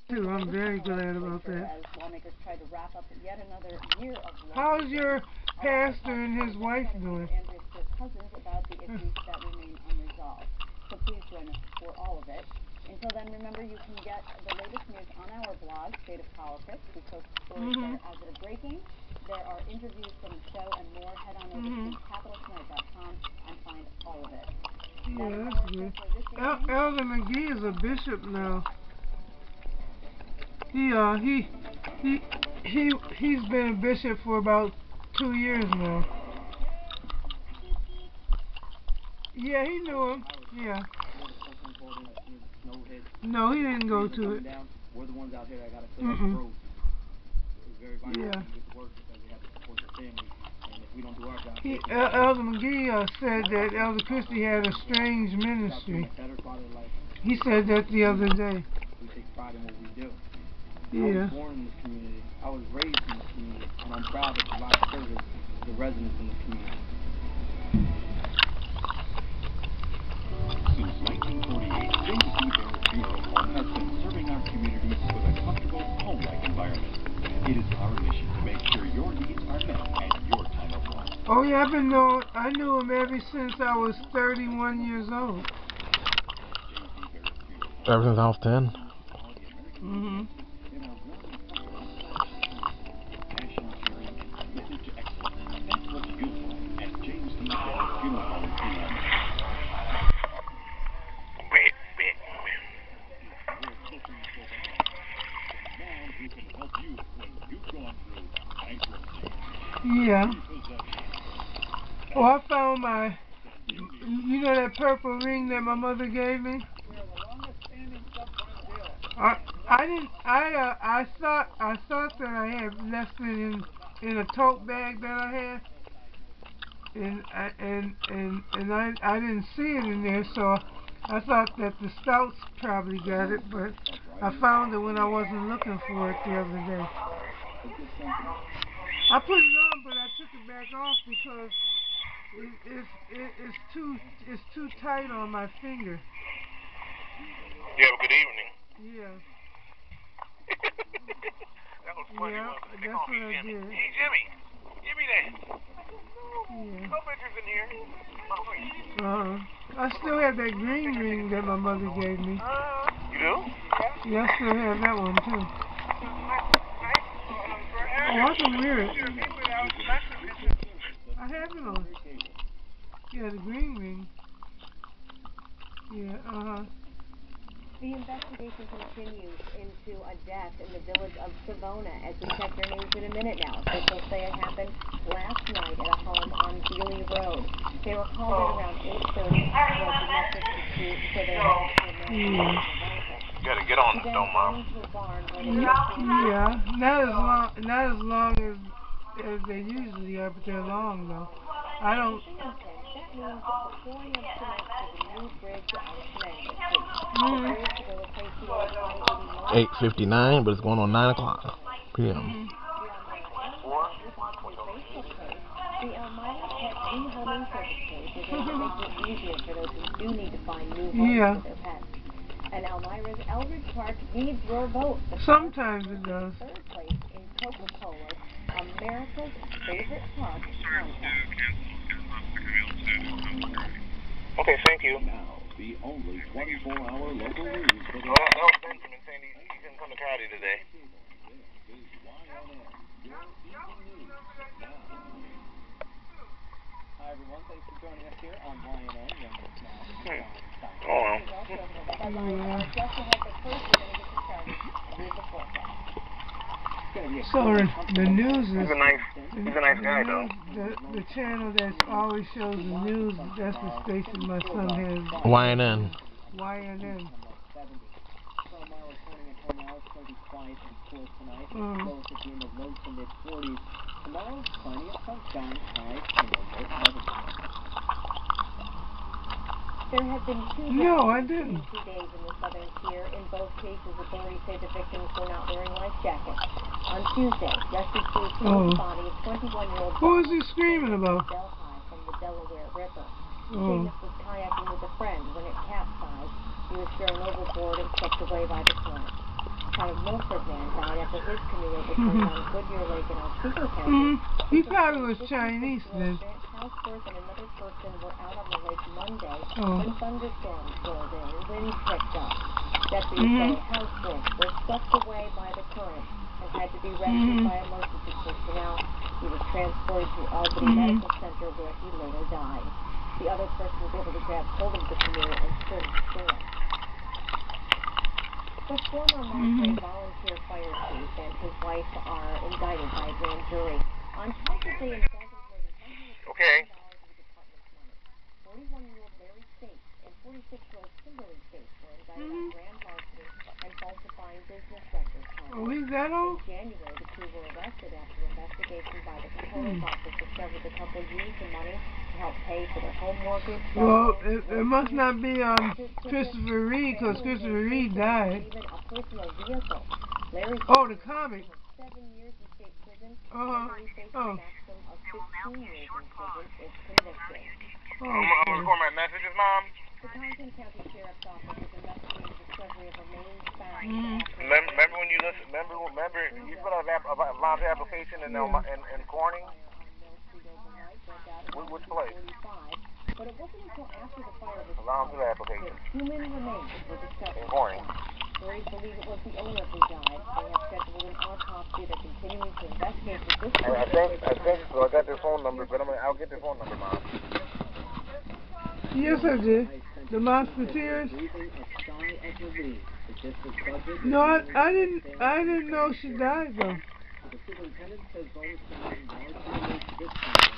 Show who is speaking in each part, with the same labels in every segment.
Speaker 1: too. I'm very glad about that.
Speaker 2: As lawmakers try to wrap up yet another year of
Speaker 1: how's your pastor and his wife doing?
Speaker 2: Andrea's first cousins about the issues that remain unresolved. So please join us for all of it. Until then, remember you can get the latest news on our blog, State of Politics. We post stories there as they're breaking. There are interviews from the show and more. Head on over to capitaltonight.com and find all of it.
Speaker 1: Yeah, that's good. Elder McGee is a bishop now. He's been a bishop for about 2 years now. Yeah, he knew him. Yeah. No, he didn't go to it.
Speaker 3: We're the ones out here that got to clear up the road. It's very vital to get to work because we have to support the family. And if we don't do our job,
Speaker 1: Elder McGee said that Elder Christie had a strange ministry. He said that the other day.
Speaker 3: We take pride in what we do.
Speaker 1: Yeah.
Speaker 3: I was born in this community. I was raised in this community. And I'm proud to provide service to the residents in this community.
Speaker 4: Since 1948, James D. Barrett Funeral Home has been serving our communities with a comfortable, home-like environment. It is our mission to make sure your needs are met at your time of life.
Speaker 1: Oh yeah, I knew him ever since I was 31 years old.
Speaker 5: Ever since I was 10?
Speaker 4: Passion, caring, and committed to excellence. That's what you'll find at James D. Barrett Funeral Home in London.
Speaker 1: Yeah. Oh, I found my, you know that purple ring that my mother gave me? I thought that I had left it in a tote bag that I had, and I didn't see it in there, so I thought that the Stouts probably got it, but I found it when I wasn't looking for it the other day. I put it on, but I took it back off because it's too tight on my finger.
Speaker 6: You have a good evening.
Speaker 1: Yeah.
Speaker 6: That was funny.
Speaker 1: Yeah, that's what I
Speaker 6: Jimmy.
Speaker 1: did.
Speaker 6: Hey, Jimmy, give me that.
Speaker 1: Yeah.
Speaker 6: No pictures in here. Oh, please.
Speaker 1: I still have that green ring that my mother gave me.
Speaker 6: You do?
Speaker 1: Yeah, I still have that one too. Oh, I can wear it. I have it on. Yeah, the green ring. Yeah,
Speaker 2: The investigation continues into a death in the village of Savona. As we check your news in a minute now, officials say it happened last night at a home on Beeley Road. They were called in around 8:30 for a domestic dispute, so they had
Speaker 6: You gotta get on it, though, Mom.
Speaker 1: yeah. Not as long as they usually are, but they're long though. I don't.
Speaker 2: That means the pouring of cement for the new bridge on Connecticut Street. The bridge will replace the old
Speaker 5: 8:59, but it's going on 9 o'clock p.m.
Speaker 2: The Elmira Pet Rehoming Service page is going to make it easier for those who do need to find new homes for their pets. And Elmira's Eldridge Park needs your vote.
Speaker 1: Sometimes it does.
Speaker 2: Third place in Coca-Cola's America's Favorite Park contest.
Speaker 6: Okay, thank you.
Speaker 4: Now, the only 24-hour local news for the...
Speaker 6: Well, that was Benjamin saying he couldn't come to Cowdy today.
Speaker 3: Hi, everyone. Thanks for joining us here on YNN.
Speaker 1: So the news is...
Speaker 6: He's a nice guy, though.
Speaker 1: The channel that always shows the news, that's the station my son has.
Speaker 5: YNN.
Speaker 1: YNN.
Speaker 3: Tomorrow, plenty of sunshine,
Speaker 2: There have been two
Speaker 1: days
Speaker 2: in the southern tier. In both cases, authorities say the victims were not wearing life jackets. On Tuesday, rescue crews found the body of 21-year-old
Speaker 1: Who is he screaming about?
Speaker 2: Delhi from the Delaware River. Seamus was kayaking with a friend when it capsized. He was thrown overboard and swept away by the current. town of Milford man died after his canoe overturned on Goodyear Lake in Otsego County.
Speaker 1: He probably was Chinese then.
Speaker 2: Houseworth and another person were out on the lake Monday when thunderstorms rolled in and winds picked up. Deputies say Houseworth was swept away by the current and had to be rescued by emergency personnel. He was transported to Albany Medical Center where he later died. The other person was able to grab hold of the canoe and stood still. The former Monterey volunteer fire chief and his wife are indicted by a grand jury on charges they embezzled more than $100 million of the department's money. 41-year-old Larry States and 46-year-old Kimberly States were indicted on grand larceny and falsifying business records.
Speaker 1: Is that all?
Speaker 2: In January, the two were arrested after investigation by the Comptroller's office discovered the couple used the money to help pay for their home mortgage.
Speaker 1: Well, it must not be Christopher Reed, because Christopher Reed died.
Speaker 2: Even a personal vehicle. Larry
Speaker 1: The comic.
Speaker 2: 7 years in state prison. Kimberly faced a maximum of 15 years in prison if convicted.
Speaker 6: I'm gonna record my messages, Mom.
Speaker 2: The Townsend County Sheriff's Office is investigating the discovery of remains found.
Speaker 6: Remember when you listen? Remember you put out a laundry application in Corning? Which place?
Speaker 2: But it wasn't until after the fire was
Speaker 6: Laundry application.
Speaker 2: that human remains were discovered.
Speaker 6: In Corning.
Speaker 2: Authorities believe it was the owner who died. They have scheduled an autopsy. They're continuing to investigate with this.
Speaker 6: I think so. I got their phone number, but I'll get their phone number, Mom.
Speaker 1: Yes, I did. The Musketeers. No, I didn't know she died though.
Speaker 3: The superintendent says voters can largely this time.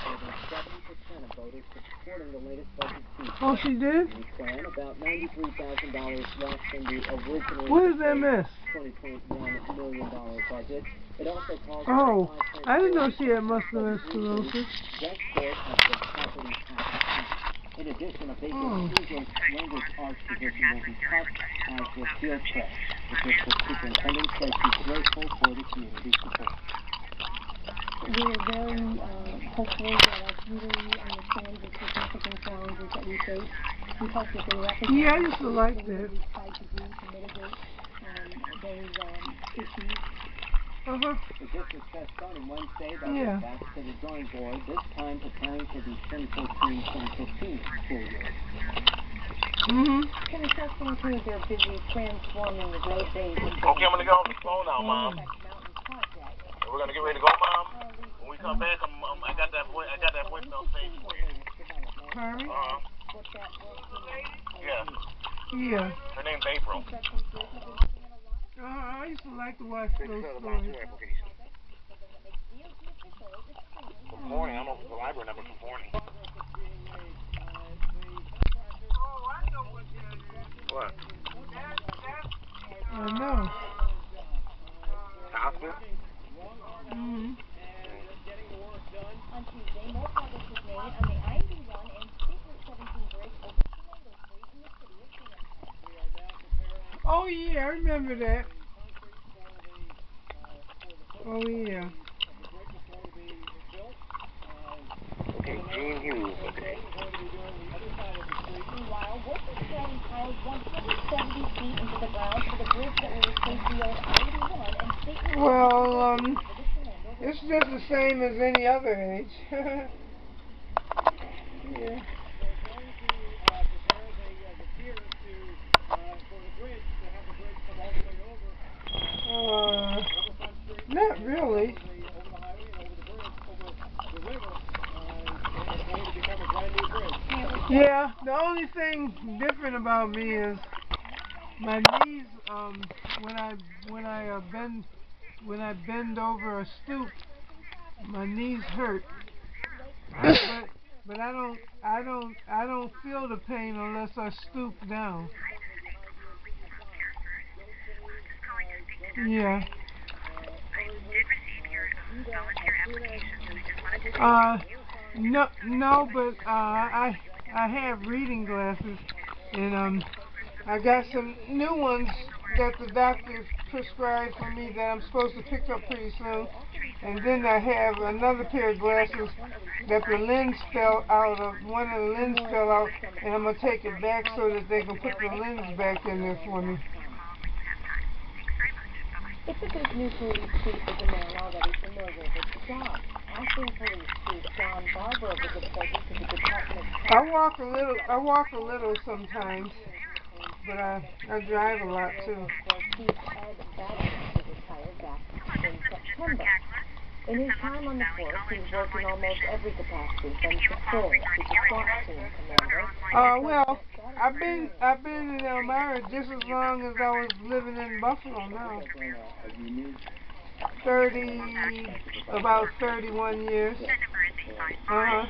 Speaker 3: More than 70% of voters supporting the latest budget speech.
Speaker 1: Oh, she did?
Speaker 3: Plan about $93,000 less than the original
Speaker 1: What did they miss?
Speaker 3: $20.1 million budget. It also calls
Speaker 1: Oh, I didn't know she had muscular sclerosis.
Speaker 3: Just short of the property tax. In addition, a basic English language arts position will be cut as with field trip. The district superintendent says she's grateful for the community support.
Speaker 2: We're very hopeful that our community understands the significant challenges that we face. We hope that they recognize
Speaker 1: Yeah, I used to like that.
Speaker 2: what we try to do to mitigate those issues.
Speaker 3: The district says starting Wednesday that will back to the drawing board, this time preparing for the 2014-2015 school year.
Speaker 2: Construction crews are busy transforming the roadways.
Speaker 6: Okay, I'm gonna get on the phone now, Mom. We're gonna get ready to go, Mom. When we come back, I got that voicemail saved for you.
Speaker 1: Harvey?
Speaker 6: Yeah.
Speaker 1: Yeah.
Speaker 6: Her name's April.
Speaker 1: I used to like to watch those stories.
Speaker 6: From Corning, I don't know if it's the library number from Corning. What?
Speaker 1: I know.
Speaker 6: Hospital?
Speaker 2: On Tuesday, more progress was made on the I-81 and State Route 17 bridge over Flamingo Street in the city of Phoenix.
Speaker 1: Oh yeah, I remember that. Oh yeah.
Speaker 6: Okay, Gene Hughes, okay.
Speaker 2: Meanwhile, workers throwing piles 170 feet into the ground for the bridge that will replace the old I-81 and State Route 17.
Speaker 1: Well, it's just the same as any other age. Yeah. Not really. Yeah, the only thing different about me is my knees. When I bend over or stoop, my knees hurt. But I don't feel the pain unless I stoop down. Yeah. No, but I have reading glasses, and I got some new ones that the doctor prescribed for me that I'm supposed to pick up pretty soon. And then I have another pair of glasses that the lens fell out of. One of the lens fell out, and I'm gonna take it back so that they can put the lens back in there for me.
Speaker 7: It's a good new police chief is a man already familiar with the job. Acting Police Chief John Barber was appointed to the department.
Speaker 1: I walk a little sometimes, but I drive a lot too.
Speaker 7: Chief Ed Badger retired back in September. In his time on the force, he's worked in almost every capacity, from patrol to the SWAT team commander.
Speaker 1: Well, I've been in Elmira just as long as I was living in Buffalo now. About 31 years. Yeah.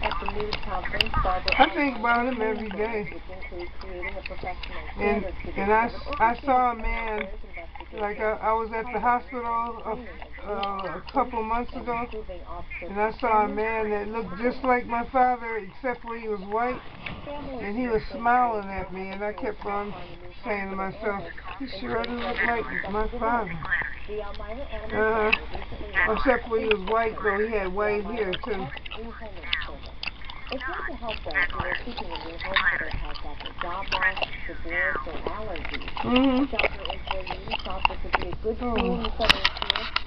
Speaker 7: At the news conference, Barbara
Speaker 1: I think about him every day. And I saw a man, like I was at the hospital a couple months ago, and I saw a man that looked just like my father, except for he was white, and he was smiling at me, and I kept on saying to myself, he sure doesn't look like my father. Except for he was white, though he had white hair too.
Speaker 7: It's not to help those who are seeking a new home for their pets after job loss, divorce, or allergies. Shelter employees thought this would be a good tool in the Southern Tier